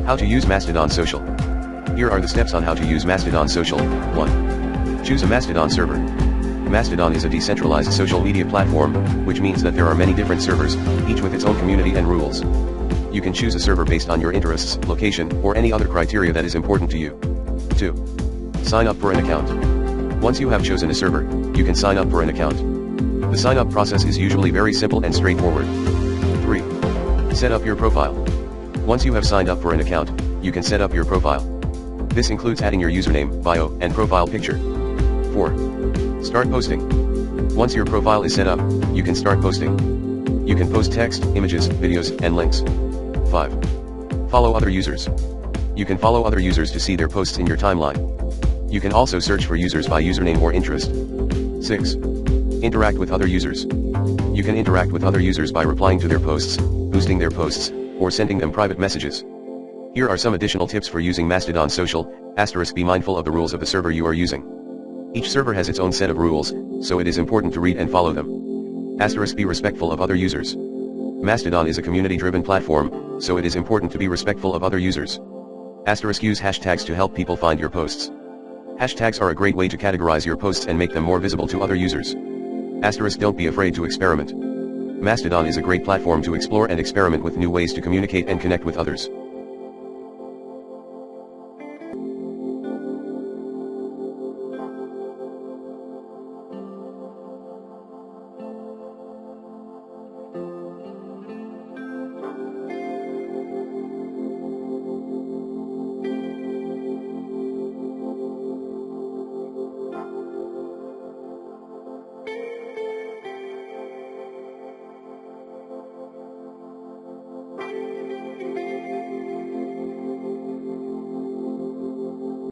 How to use Mastodon Social. Here are the steps on how to use Mastodon Social. 1. Choose a Mastodon server. Mastodon is a decentralized social media platform, which means that there are many different servers, each with its own community and rules. You can choose a server based on your interests, location, or any other criteria that is important to you. 2. Sign up for an account. Once you have chosen a server, you can sign up for an account. The sign-up process is usually very simple and straightforward. 3. Set up your profile. Once you have signed up for an account, you can set up your profile. This includes adding your username, bio, and profile picture. 4. Start posting. Once your profile is set up, you can start posting. You can post text, images, videos, and links. 5. Follow other users. You can follow other users to see their posts in your timeline. You can also search for users by username or interest. 6. Interact with other users. You can interact with other users by replying to their posts, boosting their posts, or sending them private messages. Here are some additional tips for using Mastodon Social. *, be mindful of the rules of the server you are using. Each server has its own set of rules, so it is important to read and follow them. *, be respectful of other users. Mastodon is a community-driven platform, so it is important to be respectful of other users. *, use hashtags to help people find your posts. Hashtags are a great way to categorize your posts and make them more visible to other users. *, don't be afraid to experiment. Mastodon is a great platform to explore and experiment with new ways to communicate and connect with others.